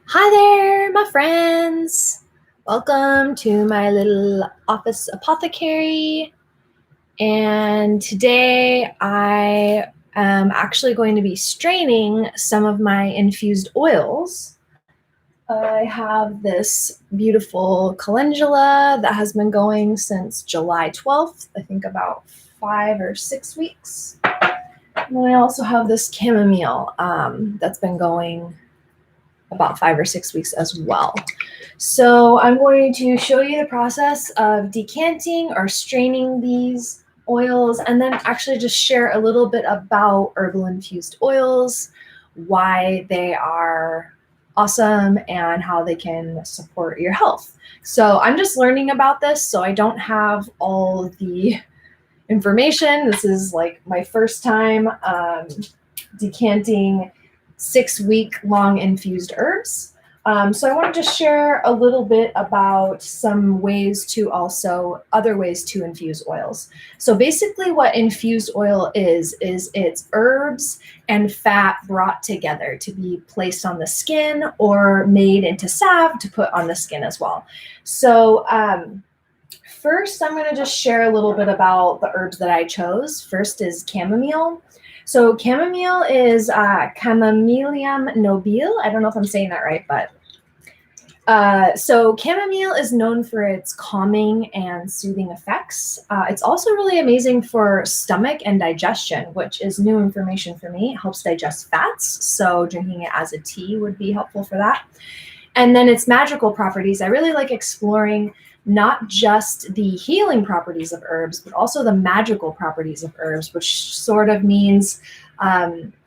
Hi there, my friends. Welcome to my little office apothecary. And today I am actually going to be straining some of my infused oils. I have this beautiful calendula that has been going since July 12th, I think about 5 or 6 weeks. And then I also have this chamomile that's been going about 5 or 6 weeks as well. So I'm going to show you the process of decanting or straining these oils, and then actually just share a little bit about herbal infused oils, why they are awesome, and how they can support your health. So I'm just learning about this, so I don't have all the information. This is like my first time decanting 6-week-long infused herbs. So I want to just share a little bit about some ways to other ways to infuse oils. So basically what infused oil is it's herbs and fat brought together to be placed on the skin or made into salve to put on the skin as well. So first, I'm going to just share a little bit about the herbs that I chose. First is chamomile. So chamomile is Chamomilium nobile. I don't know if I'm saying that right, but so chamomile is known for its calming and soothing effects. It's also really amazing for stomach and digestion, which is new information for me. It helps digest fats, so drinking it as a tea would be helpful for that. And then its magical properties. I really like exploring not just the healing properties of herbs, but also the magical properties of herbs, which sort of means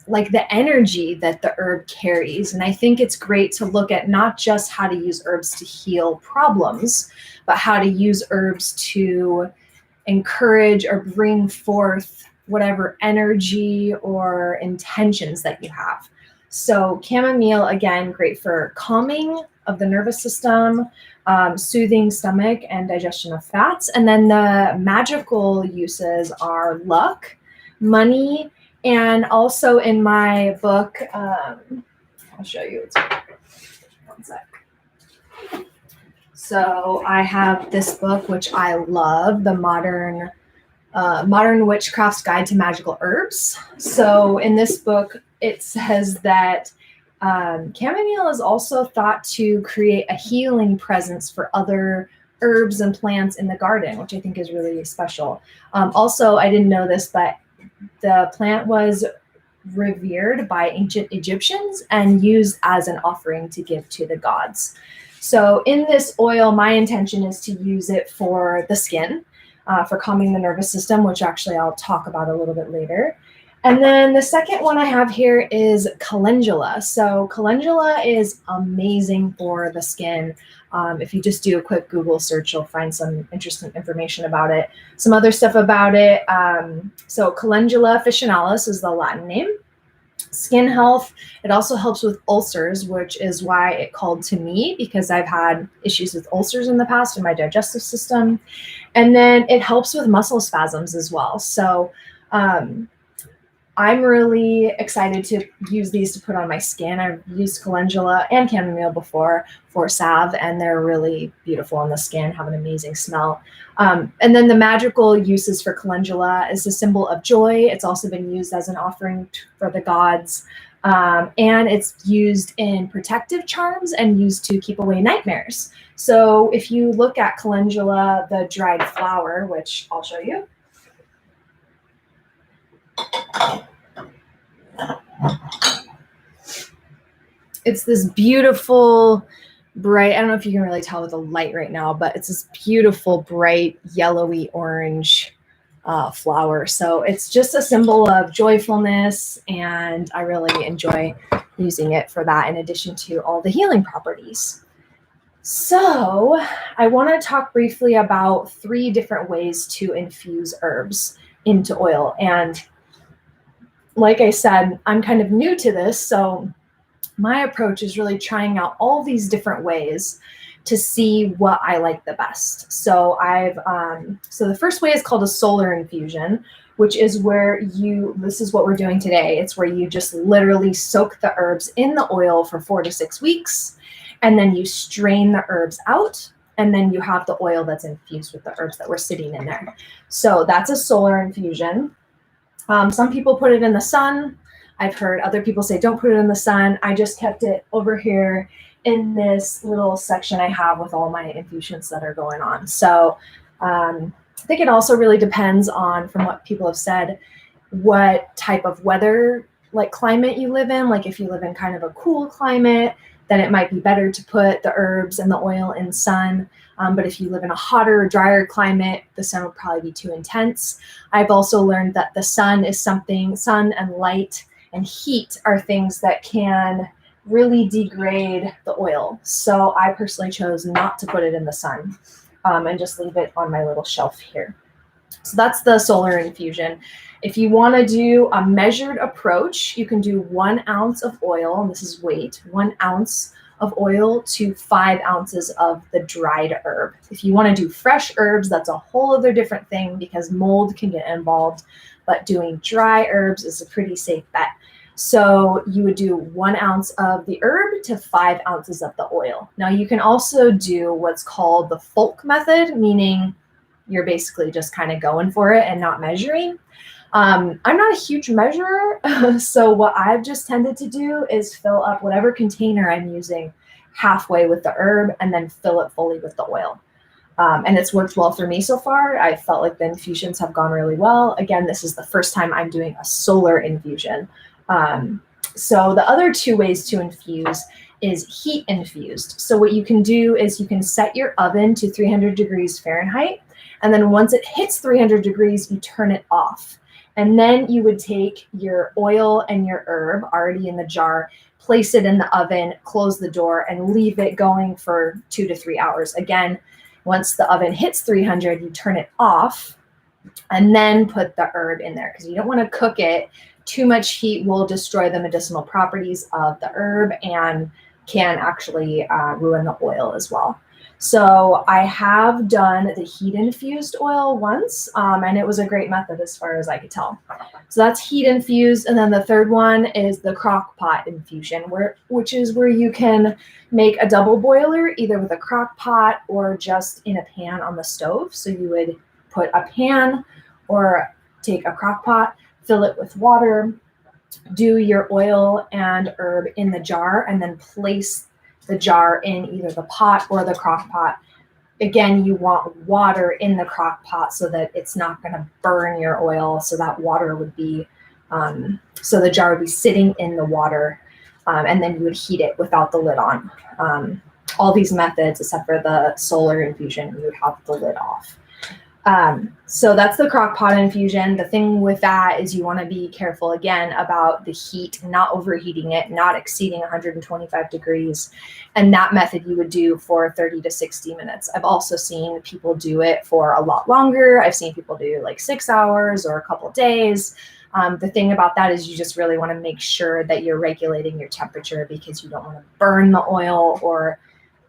like the energy that the herb carries. And I think it's great to look at not just how to use herbs to heal problems, but how to use herbs to encourage or bring forth whatever energy or intentions that you have. So chamomile, again, great for calming of the nervous system, soothing stomach and digestion of fats. And then the magical uses are luck, money, and also in my book, I'll show you. It's one sec. So I have this book, which I love, the Modern Witchcraft's Guide to Magical Herbs. So in this book, it says that chamomile is also thought to create a healing presence for other herbs and plants in the garden, which I think is really special. Also, I didn't know this, but the plant was revered by ancient Egyptians and used as an offering to give to the gods. So in this oil, my intention is to use it for the skin, for calming the nervous system, which actually I'll talk about a little bit later. And then the second one I have here is calendula. So calendula is amazing for the skin. If you just do a quick Google search, you'll find some interesting information about it. Some other stuff about it. So calendula officinalis is the Latin name. Skin health. It also helps with ulcers, which is why it called to me, because I've had issues with ulcers in the past in my digestive system. And then it helps with muscle spasms as well. So I'm really excited to use these to put on my skin. I've used calendula and chamomile before for salve, and they're really beautiful on the skin, have an amazing smell. And then the magical uses for calendula is a symbol of joy. It's also been used as an offering for the gods. And it's used in protective charms and used to keep away nightmares. So if you look at calendula, the dried flower, which I'll show you, it's this beautiful, bright, I don't know if you can really tell with the light right now, but it's this beautiful, bright, yellowy orange flower. So it's just a symbol of joyfulness, and I really enjoy using it for that in addition to all the healing properties. So I want to talk briefly about 3 different ways to infuse herbs into oil. And like I said, I'm kind of new to this, so my approach is really trying out all these different ways to see what I like the best. So so the first way is called a solar infusion, which is where this is what we're doing today. It's where you just literally soak the herbs in the oil for 4 to 6 weeks, and then you strain the herbs out, and then you have the oil that's infused with the herbs that were sitting in there. So that's a solar infusion. Some people put it in the sun. I've heard other people say don't put it in the sun. I just kept it over here in this little section I have with all my infusions that are going on. So I think it also really depends on, from what people have said, what type of weather, like climate you live in. Like if you live in kind of a cool climate, then it might be better to put the herbs and the oil in sun. But if you live in a hotter, drier climate, the sun would probably be too intense. I've also learned that the sun and light and heat are things that can really degrade the oil. So I personally chose not to put it in the sun and just leave it on my little shelf here. So that's the solar infusion. If you want to do a measured approach, you can do 1 ounce of oil, and this is weight, 1 ounce of oil to 5 ounces of the dried herb. If you want to do fresh herbs, that's a whole other different thing because mold can get involved, but doing dry herbs is a pretty safe bet. So you would do 1 ounce of the herb to 5 ounces of the oil. Now you can also do what's called the folk method, meaning you're basically just kind of going for it and not measuring. I'm not a huge measurer, so what I've just tended to do is fill up whatever container I'm using halfway with the herb and then fill it fully with the oil. And it's worked well for me so far. I felt like the infusions have gone really well. Again, this is the first time I'm doing a solar infusion. So the other 2 ways to infuse is heat infused. So what you can do is you can set your oven to 300 degrees Fahrenheit. And then once it hits 300 degrees, you turn it off. And then you would take your oil and your herb already in the jar, place it in the oven, close the door, and leave it going for 2 to 3 hours. Again, once the oven hits 300, you turn it off and then put the herb in there because you don't want to cook it. Too much heat will destroy the medicinal properties of the herb and can actually ruin the oil as well. So I have done the heat infused oil once, and it was a great method as far as I could tell. So that's heat infused. And then the third one is the crock pot infusion, which is where you can make a double boiler, either with a crock pot or just in a pan on the stove. So you would put a pan or take a crock pot, fill it with water, do your oil and herb in the jar, and then place the jar in either the pot or the crock pot. Again, you want water in the crock pot so that it's not going to burn your oil. So that water would be, so the jar would be sitting in the water, and then you would heat it without the lid on. All these methods, except for the solar infusion, you would have the lid off. So that's the crock pot infusion. The thing with that is you want to be careful again about the heat, not overheating it, not exceeding 125 degrees. And that method you would do for 30 to 60 minutes. I've also seen people do it for a lot longer. I've seen people do like 6 hours or a couple of days. The thing about that is you just really want to make sure that you're regulating your temperature because you don't want to burn the oil or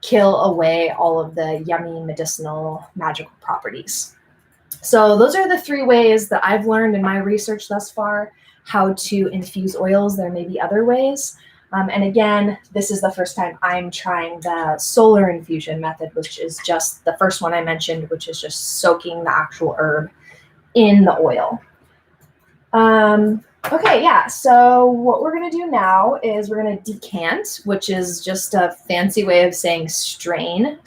kill away all of the yummy medicinal magical properties. So those are the 3 ways that I've learned in my research thus far how to infuse oils. There may be other ways. And again, this is the first time I'm trying the solar infusion method, which is just the first one I mentioned, which is just soaking the actual herb in the oil. Okay, yeah, so what we're going to do now is we're going to decant, which is just a fancy way of saying strain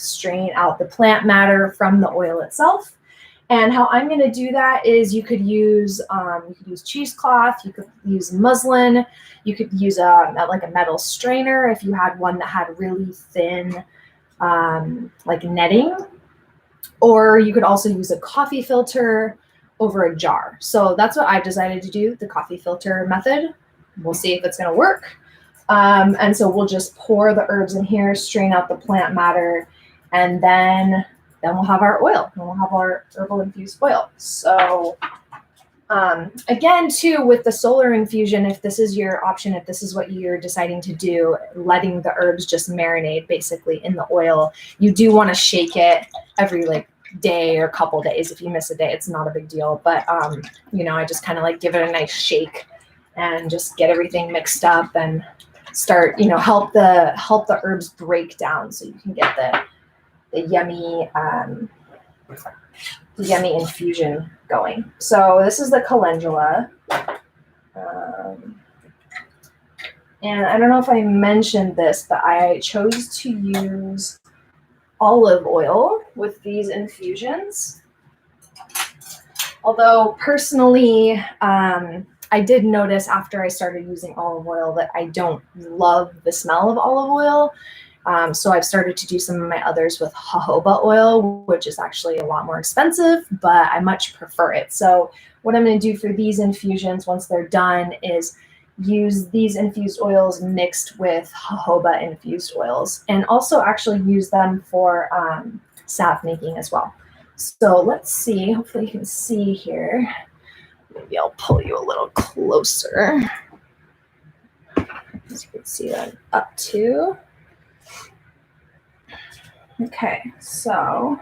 out the plant matter from the oil itself. And how I'm going to do that is you could use cheesecloth, you could use muslin, you could use like a metal strainer if you had one that had really thin like netting, or you could also use a coffee filter over a jar. So that's what I've decided to do, the coffee filter method. We'll see if it's going to work. And so we'll just pour the herbs in here, strain out the plant matter, and then we'll have our oil, and we'll have our herbal infused oil. So again, too, with the solar infusion, if this is your option, if this is what you're deciding to do, letting the herbs just marinate basically in the oil, you do want to shake it every like day or couple days. If you miss a day, it's not a big deal. But, you know, I just kind of like give it a nice shake and just get everything mixed up and start, you know, help the herbs break down so you can get the yummy infusion going. So this is the calendula. And I don't know if I mentioned this, but I chose to use olive oil with these infusions. Although personally, I did notice after I started using olive oil that I don't love the smell of olive oil. So I've started to do some of my others with jojoba oil, which is actually a lot more expensive, but I much prefer it. So what I'm going to do for these infusions once they're done is use these infused oils mixed with jojoba infused oils, and also actually use them for salve making as well. So let's see, hopefully you can see here. Maybe I'll pull you a little closer. As you can see that up to. Okay, so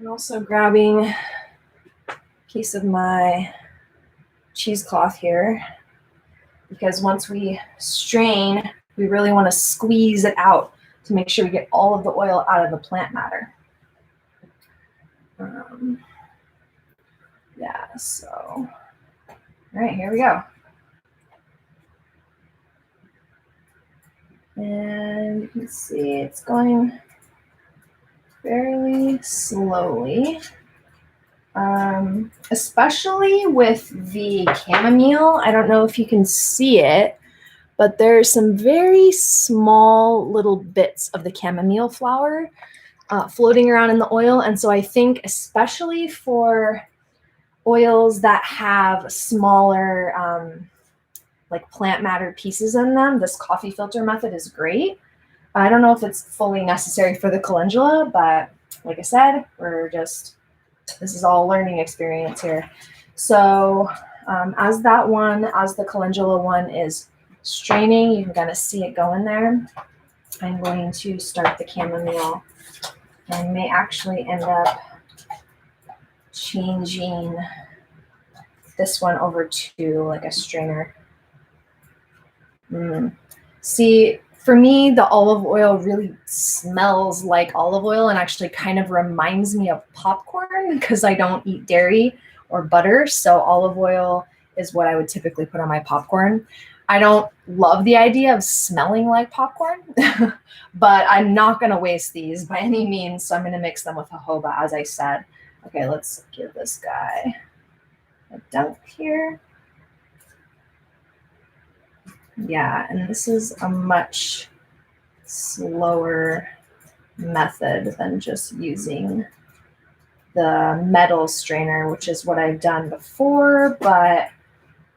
I'm also grabbing a piece of my cheesecloth here, because once we strain, we really want to squeeze it out to make sure we get all of the oil out of the plant matter. Yeah, so, all right, here we go. And you can see it's going fairly slowly, especially with the chamomile. I don't know if you can see it, but there's some very small little bits of the chamomile flower floating around in the oil. And so I think especially for oils that have smaller like plant matter pieces in them, this coffee filter method is great. I don't know if it's fully necessary for the calendula, but like I said, this is all a learning experience here. So as the calendula one is straining, you can kind of see it going there. I'm going to start the chamomile and may actually end up changing this one over to like a strainer. See, for me, the olive oil really smells like olive oil and actually kind of reminds me of popcorn because I don't eat dairy or butter. So olive oil is what I would typically put on my popcorn. I don't love the idea of smelling like popcorn, but I'm not going to waste these by any means. So I'm going to mix them with jojoba, as I said. Okay, let's give this guy a dunk here. Yeah, and this is a much slower method than just using the metal strainer, which is what I've done before. But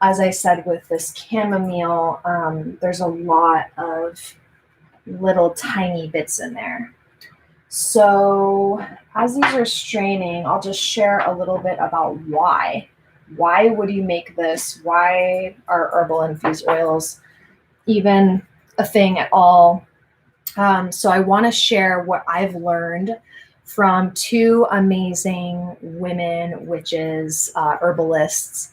as I said, with this chamomile, there's a lot of little tiny bits in there. So as these are straining, I'll just share a little bit about why. Why would you make this? Why are herbal infused oils even a thing at all? So I want to share what I've learned from two amazing women witches, herbalists,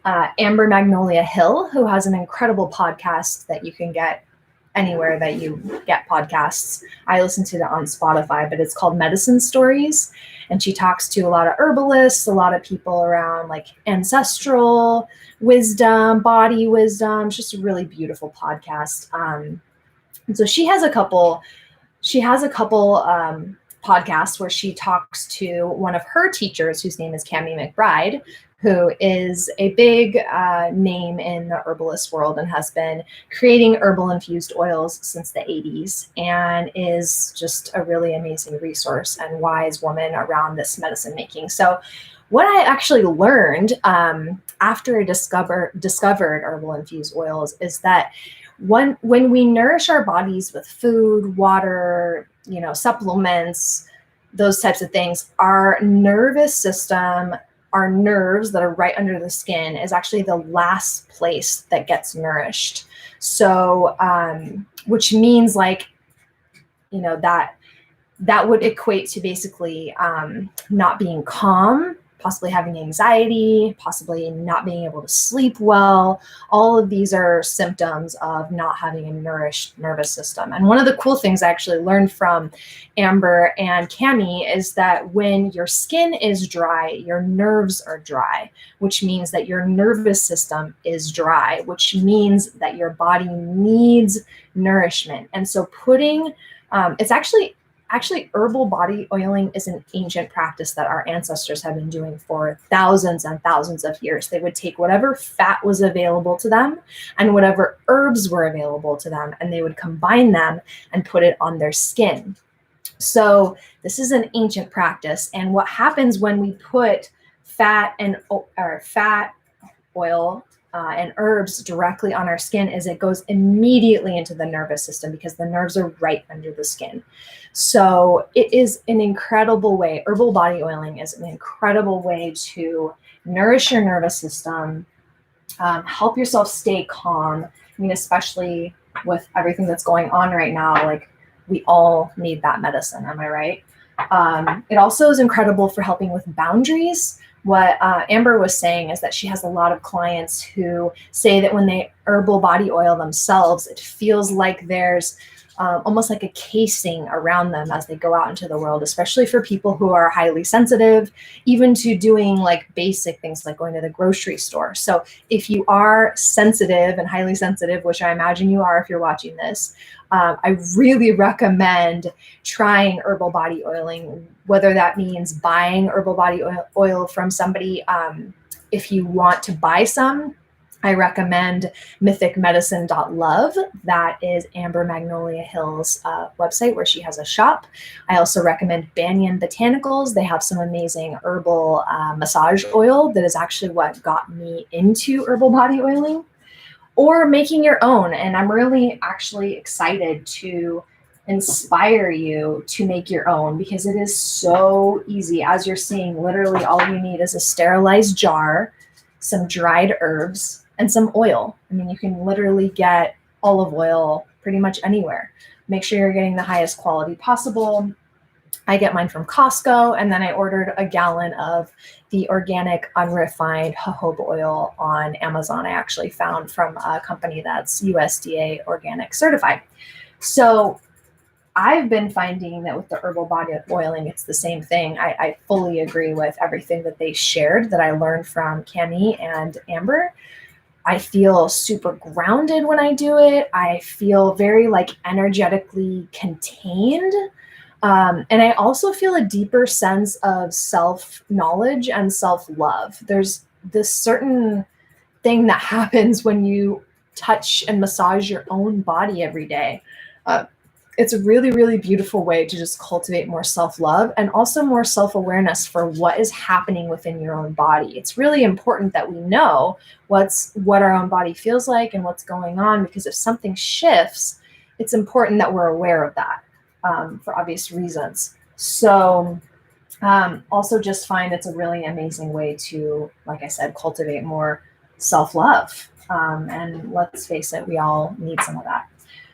Amber Magnolia Hill, who has an incredible podcast that you can get anywhere that you get podcasts. I listen to it on Spotify, but it's called Medicine Stories. And she talks to a lot of herbalists, a lot of people around like ancestral wisdom, body wisdom. It's just a really beautiful podcast. And so she has a couple podcasts where she talks to one of her teachers, whose name is Cammie McBride, who is a big name in the herbalist world and has been creating herbal infused oils since the 80s and is just a really amazing resource and wise woman around this medicine making. So what I actually learned after I discovered herbal infused oils is that when we nourish our bodies with food, water, supplements, those types of things, our nervous system our nerves that are right under the skin is actually the last place that gets nourished. So, which means like, that would equate to basically not being calm, possibly having anxiety, possibly not being able to sleep well. All of these are symptoms of not having a nourished nervous system. And one of the cool things I actually learned from Amber and Cami is that when your skin is dry, your nerves are dry, which means that your nervous system is dry, which means that your body needs nourishment. And so it's actually herbal body oiling is an ancient practice that our ancestors have been doing for thousands and thousands of years. They would take whatever fat was available to them and whatever herbs were available to them, and they would combine them and put it on their skin. So this is an ancient practice. And what happens when we put fat, oil, and herbs directly on our skin is it goes immediately into the nervous system because the nerves are right under the skin. So it is an incredible way. Herbal body oiling is an incredible way to nourish your nervous system, help yourself stay calm. I mean, especially with everything that's going on right now, like we all need that medicine. Am I right? It also is incredible for helping with boundaries. What Amber was saying is that she has a lot of clients who say that when they herbal body oil themselves, it feels like there's almost like a casing around them as they go out into the world, especially for people who are highly sensitive, even to doing like basic things like going to the grocery store. So if you are sensitive and highly sensitive, which I imagine you are if you're watching this, I really recommend trying herbal body oiling, whether that means buying herbal body oil from somebody. If you want to buy some, I recommend MythicMedicine.love. That is Amber Magnolia Hill's website where she has a shop. I also recommend Banyan Botanicals. They have some amazing herbal massage oil that is actually what got me into herbal body oiling. Or making your own. And I'm really actually excited to inspire you to make your own because it is so easy. As you're seeing, literally all you need is a sterilized jar, some dried herbs, and some oil. I mean, you can literally get olive oil pretty much anywhere. Make sure you're getting the highest quality possible. I get mine from Costco, and then I ordered a gallon of the organic unrefined jojoba oil on Amazon. I actually found from a company that's USDA organic certified. So I've been finding that with the herbal body oiling, it's the same thing. I fully agree with everything that they shared that I learned from Cami and Amber. I feel super grounded when I do it. I feel very like energetically contained. And I also feel a deeper sense of self-knowledge and self-love. There's this certain thing that happens when you touch and massage your own body every day. It's a really, really beautiful way to just cultivate more self-love and also more self-awareness for what is happening within your own body. It's really important that we know what our own body feels like and what's going on, because if something shifts, it's important that we're aware of that. For obvious reasons. So also just find it's a really amazing way to, like I said, cultivate more self-love. And let's face it, we all need some of that.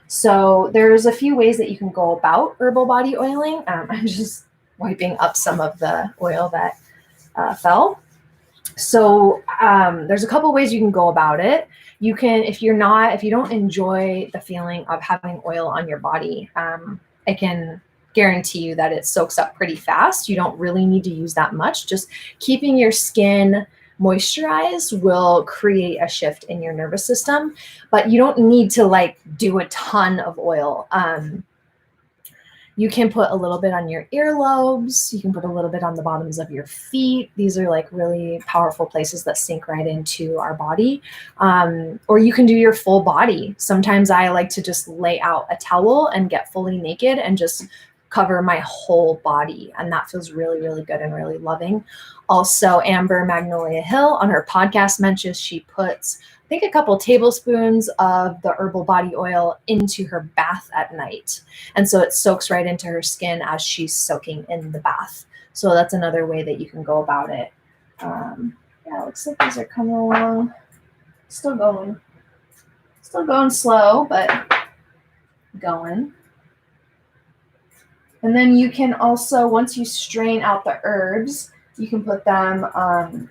So there's a few ways that you can go about herbal body oiling. I'm just wiping up some of the oil that fell. So there's a couple ways you can go about it. You can, if you don't enjoy the feeling of having oil on your body, I can guarantee you that it soaks up pretty fast. You don't really need to use that much. Just keeping your skin moisturized will create a shift in your nervous system, but you don't need to like do a ton of oil. You can put a little bit on your earlobes. You can put a little bit on the bottoms of your feet. These are like really powerful places that sink right into our body. Or you can do your full body. Sometimes I like to just lay out a towel and get fully naked and just cover my whole body. And that feels really, really good and really loving. Also, Amber Magnolia Hill on her podcast mentions she puts, I think, a couple tablespoons of the herbal body oil into her bath at night. And so it soaks right into her skin as she's soaking in the bath. So that's another way that you can go about it. Yeah, it looks like these are coming along. Still going slow, but going. And then you can also, once you strain out the herbs, you can put them,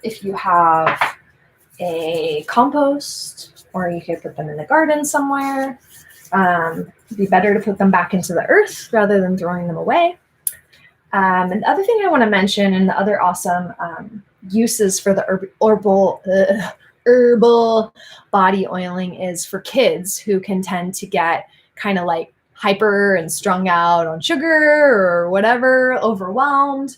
if you have a compost, or you could put them in the garden somewhere. It'd be better to put them back into the earth rather than throwing them away. And the other thing I want to mention, and the other awesome uses for the herbal body oiling, is for kids who can tend to get kind of like hyper and strung out on sugar or whatever, overwhelmed.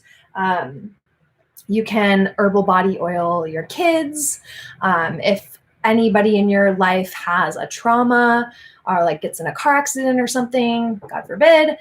You can herbal body oil your kids. If anybody in your life has a trauma or like gets in a car accident or something, God forbid,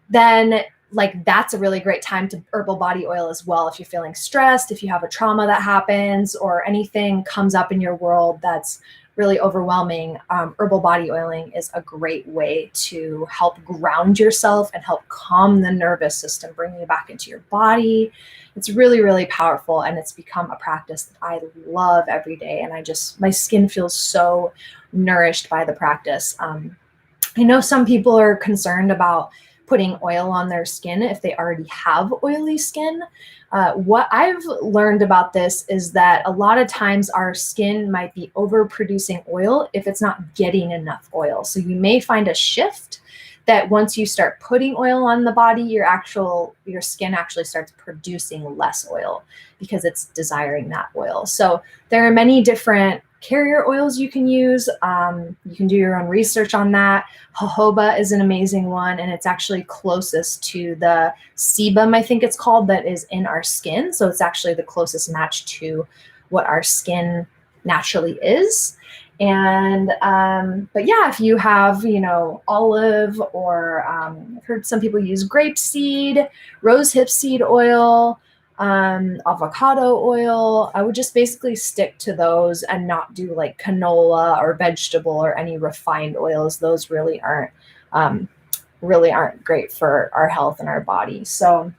then like that's a really great time to herbal body oil as well. If you're feeling stressed, if you have a trauma that happens or anything comes up in your world that's really overwhelming, herbal body oiling is a great way to help ground yourself and help calm the nervous system, bring you back into your body. It's really, really powerful, and it's become a practice that I love every day. And my skin feels so nourished by the practice. I know some people are concerned about putting oil on their skin if they already have oily skin. What I've learned about this is that a lot of times our skin might be overproducing oil if it's not getting enough oil. So you may find a shift that once you start putting oil on the body, your skin actually starts producing less oil because it's desiring that oil. So there are many different carrier oils you can use. You can do your own research on that. Jojoba is an amazing one, and it's actually closest to the sebum, I think it's called, that is in our skin. So it's actually the closest match to what our skin naturally is. And but yeah, if you have, olive, or I've heard some people use grapeseed, rosehip seed oil, avocado oil, I would just basically stick to those and not do like canola or vegetable or any refined oils. Those really aren't great for our health and our body. So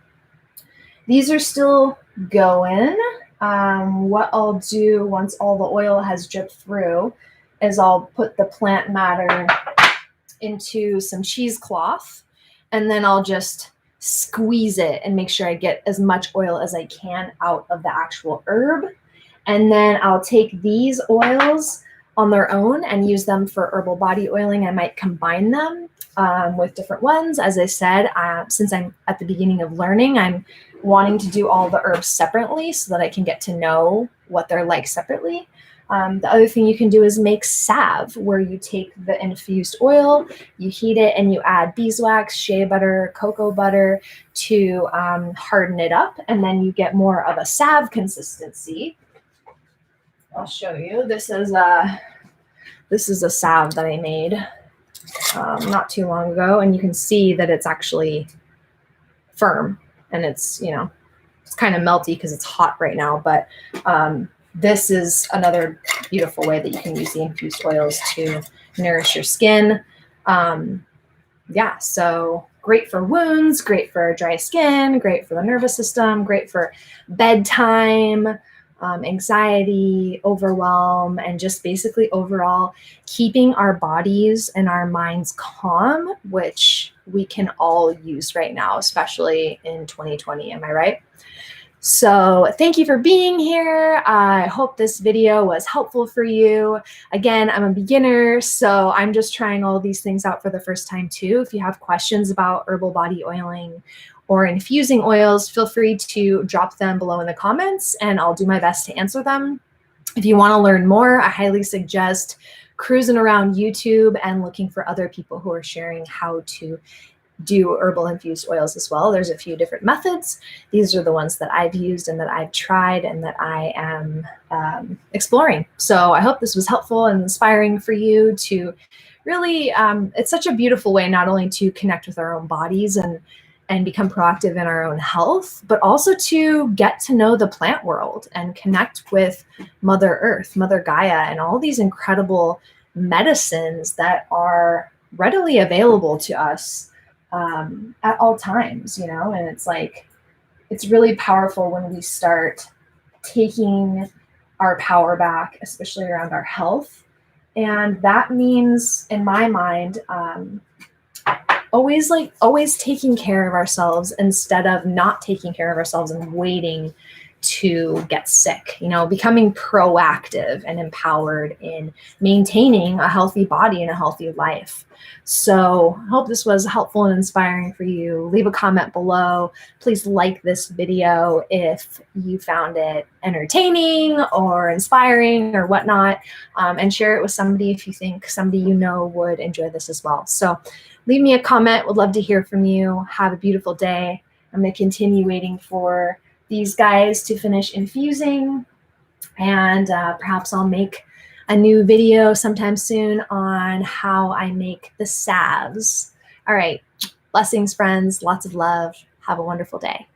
these are still going. What I'll do once all the oil has dripped through is I'll put the plant matter into some cheesecloth, and then I'll just squeeze it and make sure I get as much oil as I can out of the actual herb. And then I'll take these oils on their own and use them for herbal body oiling. I might combine them with different ones. As I said, since I'm at the beginning of learning, I'm wanting to do all the herbs separately so that I can get to know what they're like separately. The other thing you can do is make salve, where you take the infused oil, you heat it, and you add beeswax, shea butter, cocoa butter to harden it up, and then you get more of a salve consistency. I'll show you. This is a salve that I made not too long ago, and you can see that it's actually firm, and it's kind of melty because it's hot right now, but this is another beautiful way that you can use the infused oils to nourish your skin. Yeah, so great for wounds, great for dry skin, great for the nervous system, great for bedtime, anxiety, overwhelm, and just basically overall keeping our bodies and our minds calm, which we can all use right now, especially in 2020. Am I right? So thank you for being here. I hope this video was helpful for you. Again, I'm a beginner, so I'm just trying all these things out for the first time too. If you have questions about herbal body oiling or infusing oils, feel free to drop them below in the comments, and I'll do my best to answer them. If you want to learn more, I highly suggest cruising around YouTube and looking for other people who are sharing how to do herbal infused oils as well. There's a few different methods. These are the ones that I've used and that I've tried and that I am exploring. So I hope this was helpful and inspiring for you to really, it's such a beautiful way not only to connect with our own bodies and become proactive in our own health, but also to get to know the plant world and connect with Mother Earth, Mother Gaia, and all these incredible medicines that are readily available to us at all times, and it's really powerful when we start taking our power back, especially around our health. And that means, in my mind, always taking care of ourselves instead of not taking care of ourselves and waiting to get sick, becoming proactive and empowered in maintaining a healthy body and a healthy life. So I hope this was helpful and inspiring for you. Leave a comment below. Please like this video if you found it entertaining or inspiring or whatnot, and share it with somebody if you think somebody would enjoy this as well. So leave me a comment. Would love to hear from you. Have a beautiful day. I'm going to continue waiting for these guys to finish infusing, and perhaps I'll make a new video sometime soon on how I make the salves. All right. Blessings, friends. Lots of love. Have a wonderful day.